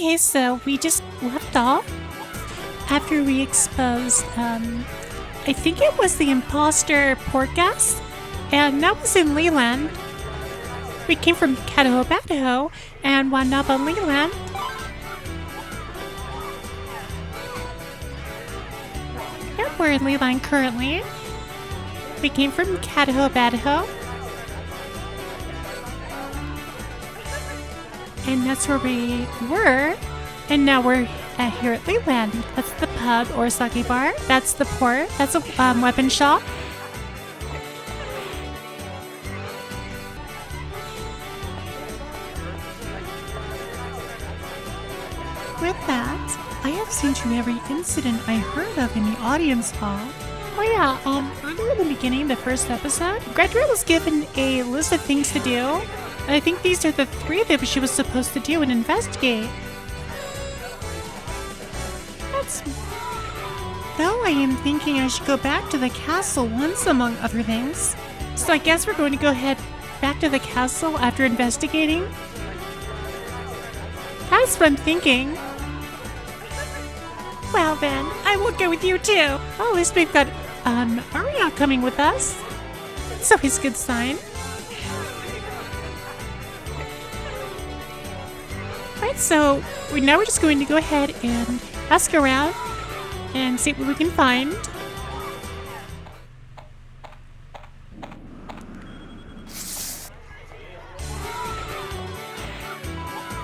Okay, so we just left off after we exposed, I think it was the imposter Portgas, and that was in Leland. We came from Cataho Bataho and wound up on Leland. Yep, we're in Leland currently. We came from Cataho Bataho. And that's where we were. And now we're here at Leland. That's the pub or sake bar. That's the port. That's a weapon shop. With that, I have seen through every incident I heard of in the audience hall. Oh yeah, earlier in the beginning of the first episode, Gradriel was given a list of things to do. And I think these are the 3 that she was supposed to do and investigate. Though I am thinking I should go back to the castle once, among other things. So I guess we're going to go head back to the castle after investigating. That's what I'm thinking. Well then, I will go with you too. Well, at least we've got Arya coming with us. It's always a good sign. Right, so now we're just going to go ahead and ask around and see what we can find.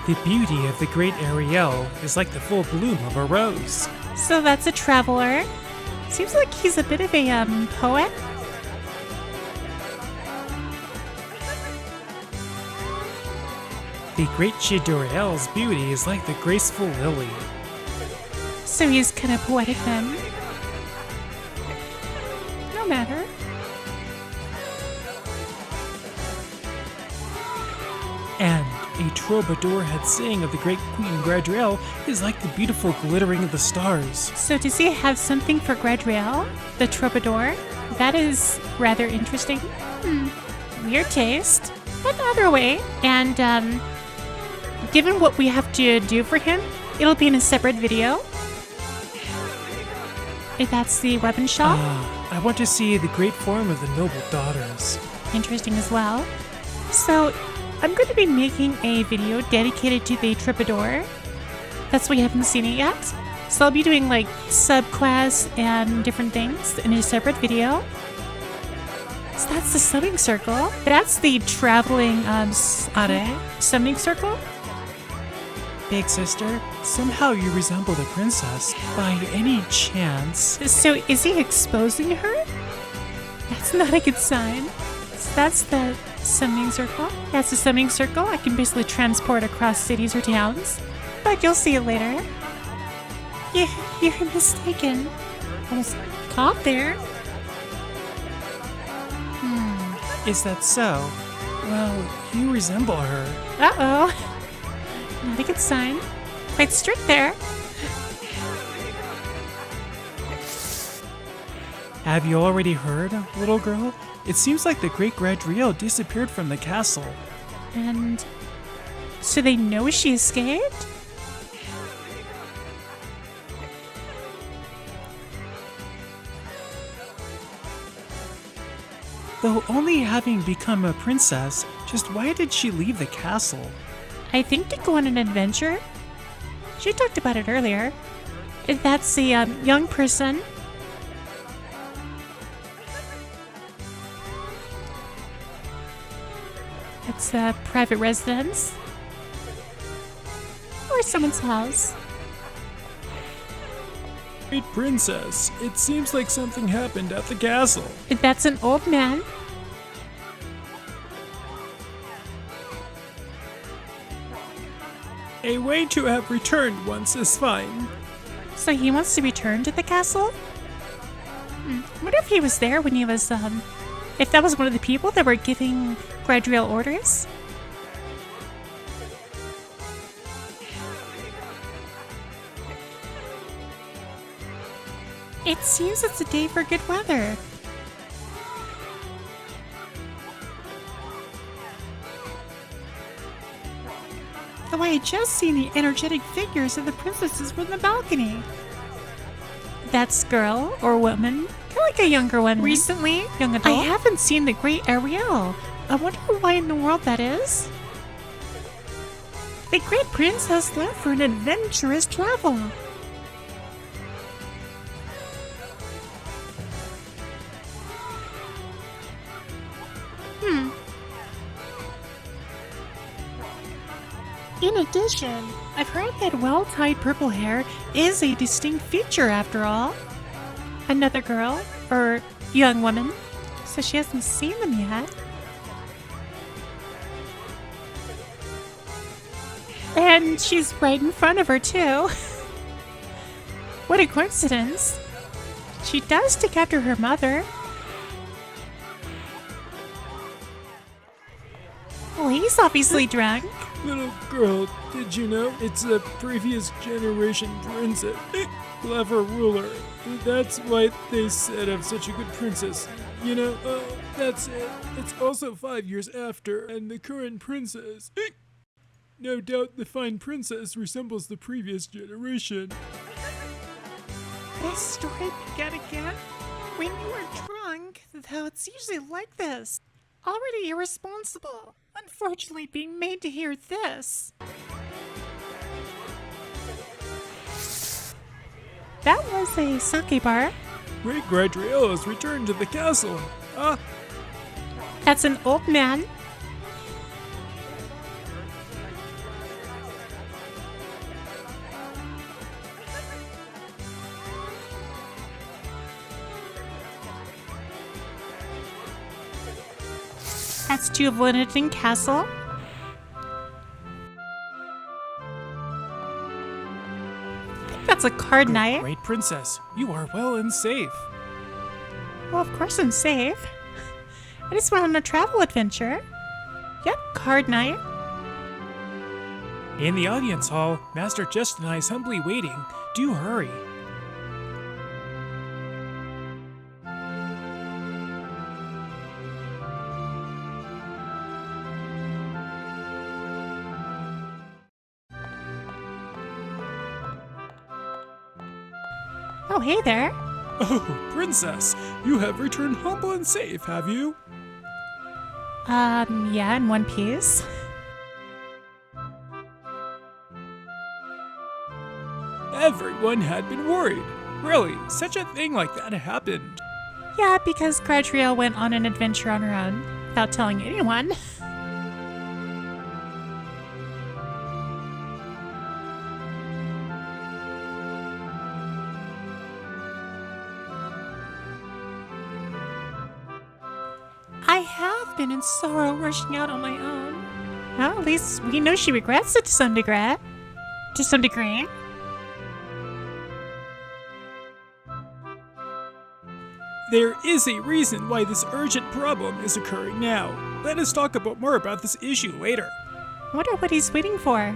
The beauty of the great Ariel is like the full bloom of a rose. So that's a traveler. Seems like he's a bit of a poet. The great Gradriel's beauty is like the graceful lily. So he's kind of poetic then. No matter. And a troubadour had saying of the great Queen Gradriel is like the beautiful glittering of the stars. So does he have something for Gradriel, the troubadour? That is rather interesting. Weird taste, but either way. And given what we have to do for him, it'll be in a separate video. If that's the weapon shop. I want to see the great form of the noble daughters. Interesting as well. So I'm going to be making a video dedicated to the troubadour. That's why you haven't seen it yet. So I'll be doing like subclass and different things in a separate video. So that's the summoning circle. That's the traveling summoning circle. Big sister, somehow you resemble the princess. By any chance? So is he exposing her? That's not a good sign. So that's the summoning circle. That's the summoning circle. I can basically transport across cities or towns. But you'll see it later. You're mistaken. Almost caught there. Is that so? Well, you resemble her. Uh-oh. Not a good sign. Quite strict there. Have you already heard, little girl? It seems like the great Gradriel disappeared from the castle. And so they know she escaped? Though only having become a princess, just why did she leave the castle? I think to go on an adventure. She talked about it earlier. That's the young person. It's a private residence. Or someone's house. Great princess, it seems like something happened at the castle. That's an old man. A way to have returned once is fine. So he wants to return to the castle? I wonder if he was there when he was, if that was one of the people that were giving Gradriel orders? It seems it's a day for good weather. Though I had just seen the energetic figures of the princesses from the balcony. That's girl or woman, kind of like a younger one. Recently, young adult. I haven't seen the great Ariel. I wonder why in the world that is. The great princess left for an adventurous travel. In addition, I've heard that well-tied purple hair is a distinct feature after all. Another girl, or young woman, so she hasn't seen them yet. And she's right in front of her, too. What a coincidence. She does stick after her mother. Well, he's obviously drunk. Little girl, did you know it's a previous generation princess? Clever ruler. That's why they said I'm such a good princess. You know, that's it. It's also 5 years after, and the current princess. No doubt the fine princess resembles the previous generation. This story began again when you were drunk, though it's usually like this. Already irresponsible. Unfortunately, being made to hear this. That was a sake bar. Great Gradriel has returned to the castle. That's an old man. That's two of Lindenton Castle. I think that's a card night. Great princess, you are well and safe. Well, of course I'm safe. I just went on a travel adventure. Yep, card night. In the audience hall, Master Just and I is humbly waiting. Do hurry. Oh, hey there. Oh, princess, you have returned humble and safe, have you? Yeah, in one piece. Everyone had been worried. Really, such a thing like that happened. Yeah, because Gradriel went on an adventure on her own without telling anyone. I have been in sorrow rushing out on my own. Well, at least we know she regrets it to some degree. To some degree. There is a reason why this urgent problem is occurring now. Let us talk more about this issue later. I wonder what he's waiting for.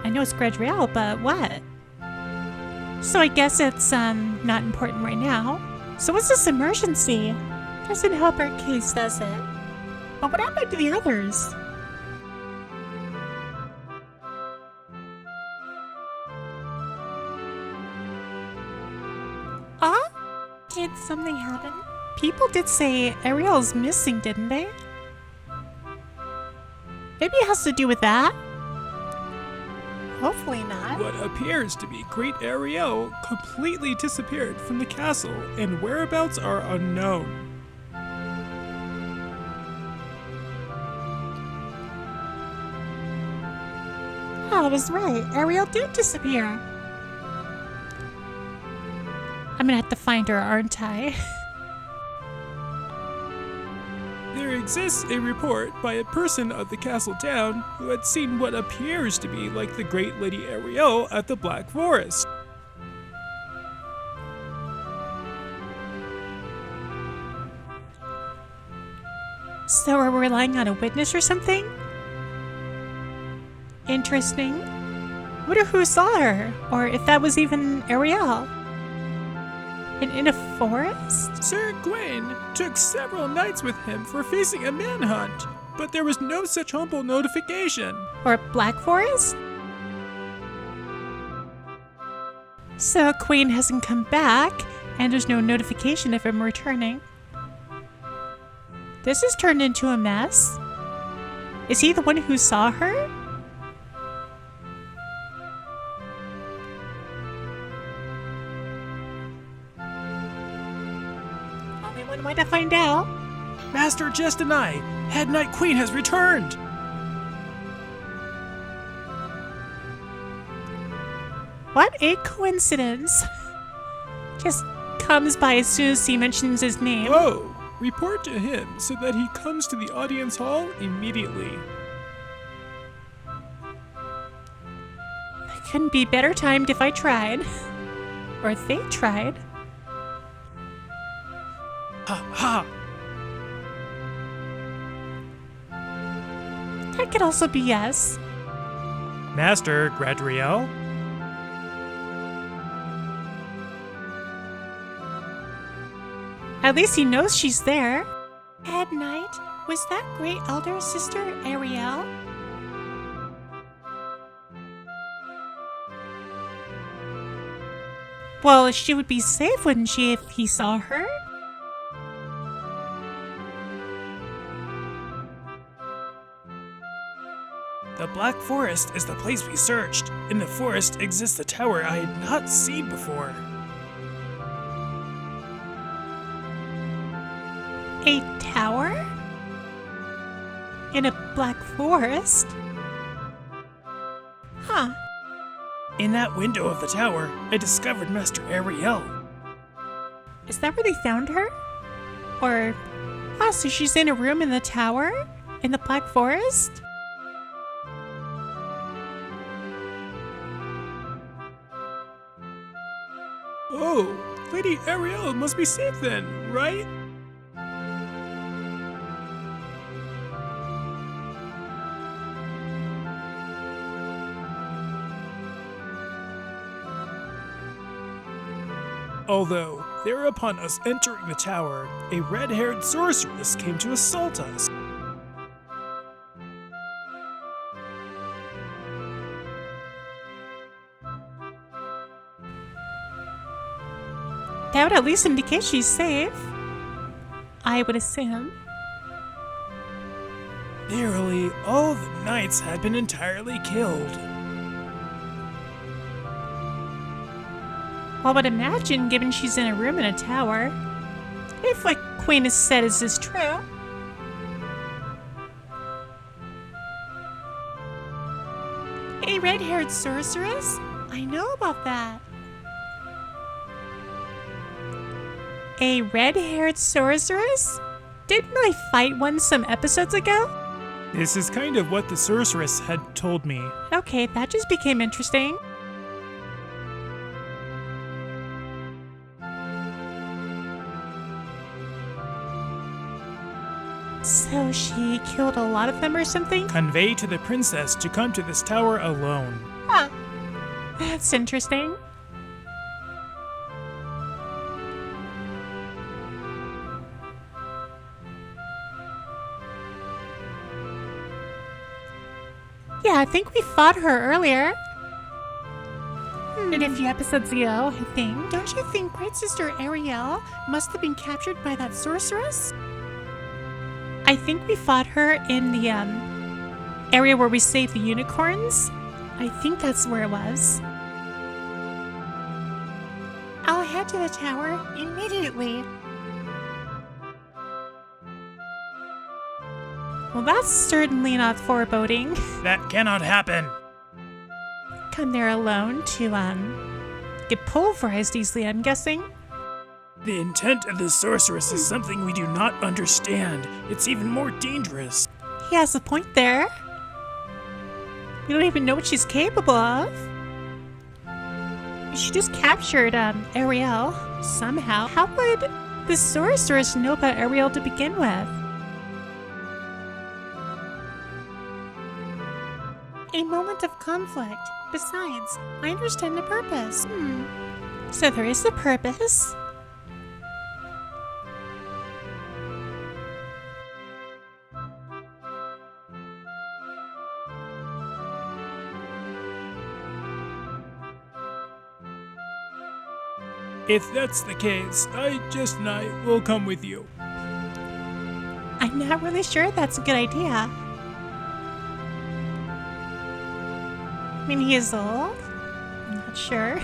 I know it's Gradriel, but what? So I guess it's, not important right now. So what's this emergency? Doesn't help our case, does it? But what happened to the others? Did something happen? People did say Ariel's missing, didn't they? Maybe it has to do with that? Hopefully not. What appears to be Great Ariel completely disappeared from the castle, and whereabouts are unknown. Oh, I was right. Ariel did disappear. I'm gonna have to find her, aren't I? There exists a report by a person of the castle town who had seen what appears to be like the Great Lady Ariel at the Black Forest. So are we relying on a witness or something? Interesting. Wonder who saw her, or if that was even Ariel. And in a forest? Sir Gawain took several knights with him for facing a manhunt, but there was no such humble notification. Or a black forest? So Queen hasn't come back, and there's no notification of him returning. This has turned into a mess. Is he the one who saw her? Only one way to find out. Master Jest and I, Head Knight Queen has returned! What a coincidence. Just comes by as soon as he mentions his name. Whoa! Report to him so that he comes to the audience hall immediately. Couldn't be better timed if I tried. Or if they tried. Ha ha! That could also be yes. Master Gradriel? At least he knows she's there. Head Knight, was that great elder sister Ariel? Well, she would be safe, wouldn't she, if he saw her? The Black Forest is the place we searched. In the forest exists a tower I had not seen before. A tower? In a black forest? Huh. In that window of the tower, I discovered Master Ariel. Is that where they found her? Or... oh, so she's in a room in the tower? In the black forest? Oh, Lady Ariel must be safe then, right? Although, there upon us entering the tower, a red-haired sorceress came to assault us. That would at least indicate she's safe. I would assume. Nearly all the knights had been entirely killed. Well, I would imagine, given she's in a room in a tower, if what Queen has said is true. A red-haired sorceress? I know about that. A red-haired sorceress? Didn't I fight one some episodes ago? This is kind of what the sorceress had told me. Okay, that just became interesting. So she killed a lot of them or something? Convey to the princess to come to this tower alone. Huh. That's interesting. Yeah, I think we fought her earlier. In a few episodes ago, I think. Don't you think Great Sister Ariel must have been captured by that sorceress? I think we fought her in the area where we saved the unicorns. I think that's where it was. I'll head to the tower immediately. Well, that's certainly not foreboding. That cannot happen. Come there alone to get pulverized easily, I'm guessing. The intent of the sorceress is something we do not understand. It's even more dangerous. He has a point there. We don't even know what she's capable of. She just captured Ariel somehow. How would the sorceress know about Ariel to begin with? A moment of conflict. Besides, I understand the purpose. So there is a purpose. If that's the case, Jess and I will come with you. I'm not really sure that's a good idea. I mean, he is old. I'm not sure.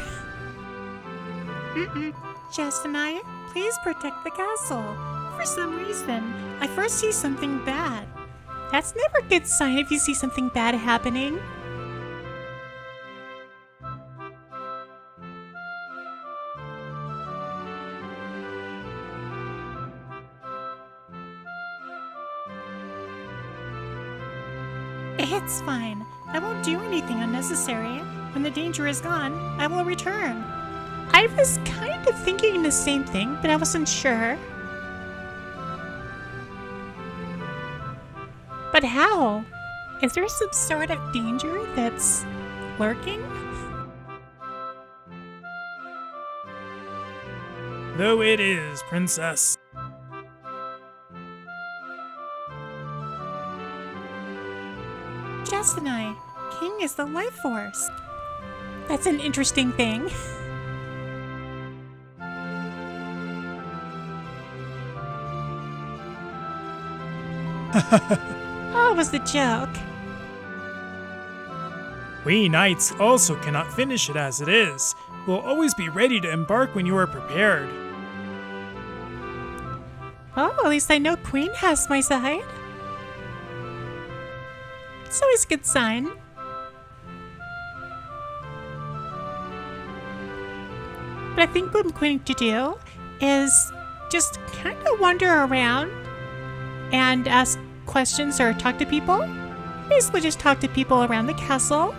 Jess and I, please protect the castle. For some reason, I first see something bad. That's never a good sign if you see something bad happening. It's fine. I won't do anything unnecessary. When the danger is gone, I will return. I was kind of thinking the same thing, but I wasn't sure. But how? Is there some sort of danger that's lurking? Though it is, Princess. Jess and I, King is the life force. That's an interesting thing. Oh, it was the joke. We knights also cannot finish it as it is. We'll always be ready to embark when you are prepared. Oh, at least I know Queen has my side. It's always a good sign. But I think what I'm going to do is just kind of wander around and ask questions or talk to people. Basically just talk to people around the castle.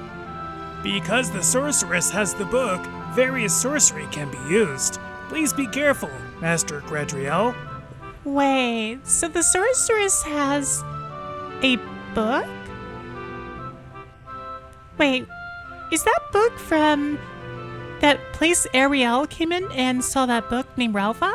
Because the sorceress has the book, various sorcery can be used. Please be careful, Master Gradriel. Wait, so the sorceress has a book? Wait, is that book from that place Ariel came in and saw that book named Ralpha?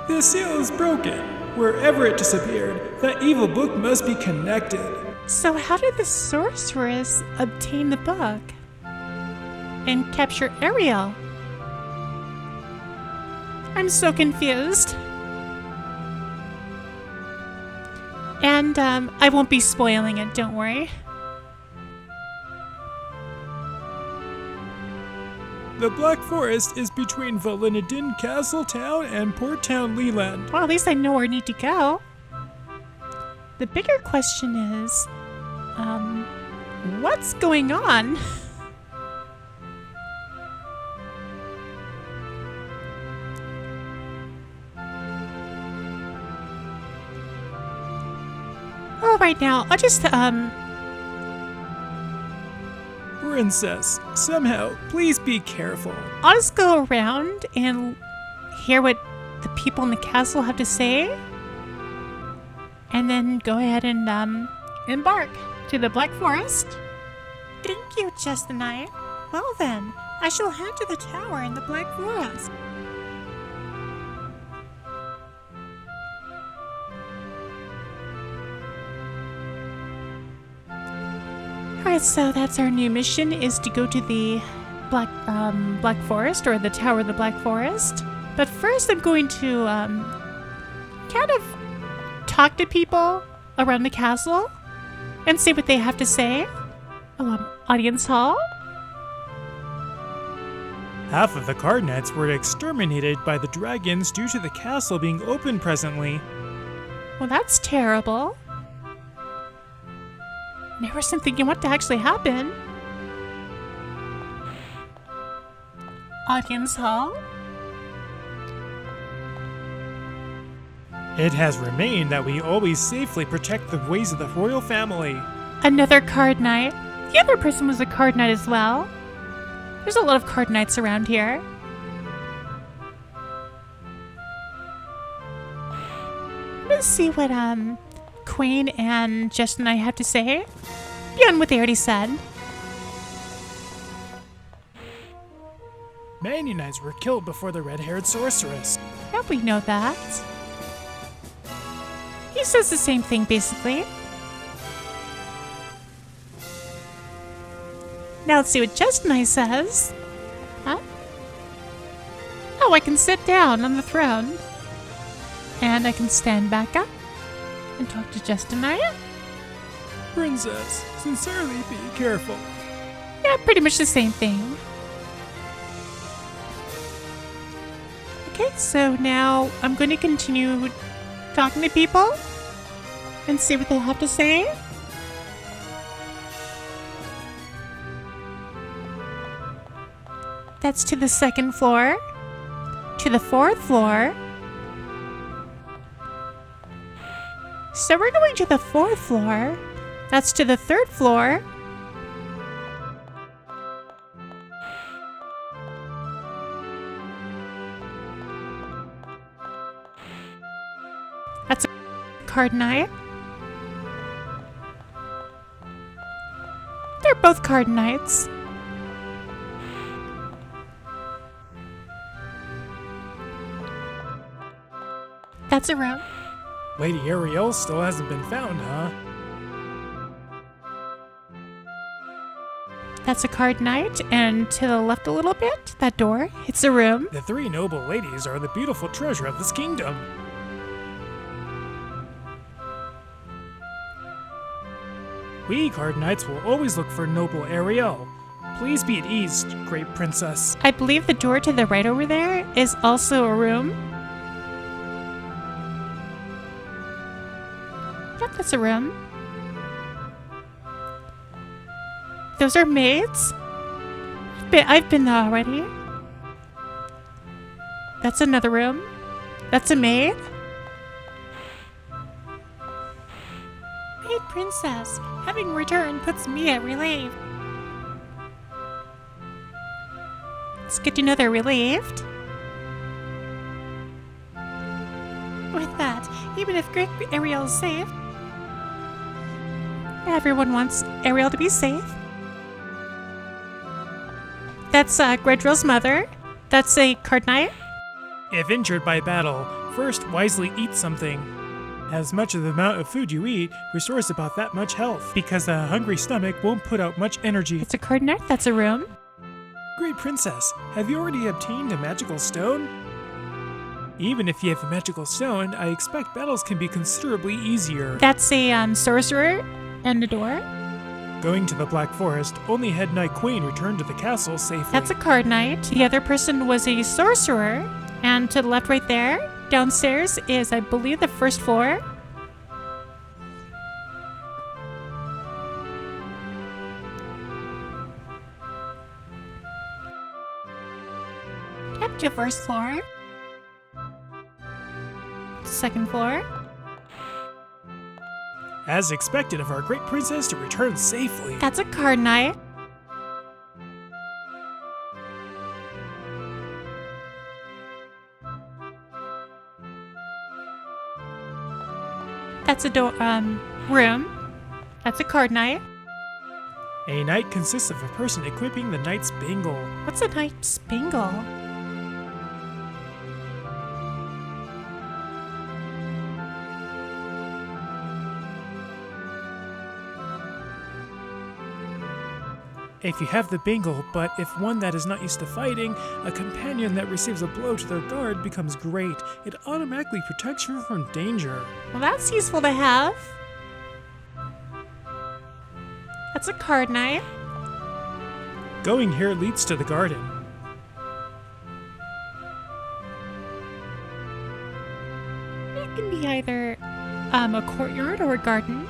The seal is broken. Wherever it disappeared, that evil book must be connected. So how did the sorceress obtain the book and capture Ariel? I'm so confused. And I won't be spoiling it, don't worry. The Black Forest is between Valinidin Castle Town and Port Town Leland. Well, at least I know where I need to go. The bigger question is, what's going on? Oh, right now, I'll just, Princess, somehow, please be careful. I'll just go around and hear what the people in the castle have to say. And then go ahead and, embark to the Black Forest. Thank you, Jess and I. Well then, I shall head to the tower in the Black Forest. Alright, so that's our new mission, is to go to the Black Forest, or the Tower of the Black Forest. But first I'm going to, kind of talk to people around the castle and see what they have to say. Audience hall? Half of the card knights were exterminated by the dragons due to the castle being open presently. Well, that's terrible. Never something thinking what to actually happen. Audience hall? It has remained that we always safely protect the ways of the royal family. Another card knight. The other person was a card knight as well. There's a lot of card knights around here. Let's see what Queen and Jess and I have to say beyond what they already said. Many knights were killed before the red-haired sorceress. Yeah, we know that. He says the same thing, basically. Now let's see what Jess and I says. Huh? Oh, I can sit down on the throne. And I can stand back up and talk to Justinaya. Princess, sincerely be careful. Yeah, pretty much the same thing. Okay, so now I'm going to continue talking to people and see what they have to say. That's to the 2nd floor, to the 4th floor. So we're going to the 4th floor. That's to the 3rd floor. That's a card knight. They're both card knights. That's a room. Lady Ariel still hasn't been found, huh? That's a card knight, and to the left a little bit, that door, it's a room. The 3 noble ladies are the beautiful treasure of this kingdom. We card knights will always look for noble Ariel. Please be at ease, great princess. I believe the door to the right over there is also a room. Yep, that's a room. Those are maids. I've been there already. That's another room. That's a maid. Maid princess, having returned puts me at relief. It's good to know they're relieved. With that, even if Great Ariel is safe, everyone wants Ariel to be safe. That's Gradriel's mother. That's a card knight. If injured by battle, first wisely eat something. As much of the amount of food you eat restores about that much health, because a hungry stomach won't put out much energy. It's a card knight. That's a room. Great princess, have you already obtained a magical stone? Even if you have a magical stone, I expect battles can be considerably easier. That's a sorcerer and a door. Going to the Black Forest, only Head Knight Queen returned to the castle safely. That's a card knight. The other person was a sorcerer. And to the left right there, downstairs is, I believe, the 1st floor. Yep, to 1st floor. 2nd floor. As expected of our great princess to return safely. That's a card knight. That's a room. That's a card knight. A knight consists of a person equipping the knight's bangle. What's a knight's bangle? If you have the bangle, but if one that is not used to fighting, a companion that receives a blow to their guard becomes great. It automatically protects you from danger. Well, that's useful to have. That's a card knight. Going here leads to the garden. It can be either a courtyard or a garden.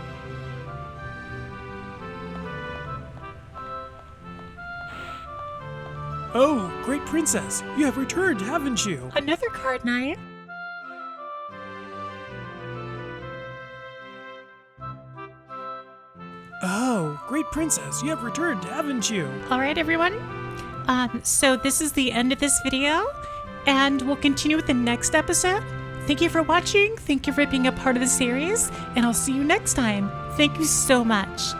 Oh, great princess, you have returned, haven't you? Another card knight. Oh, great princess, you have returned, haven't you? Alright, everyone. So this is the end of this video, and we'll continue with the next episode. Thank you for watching, thank you for being a part of the series, and I'll see you next time. Thank you so much.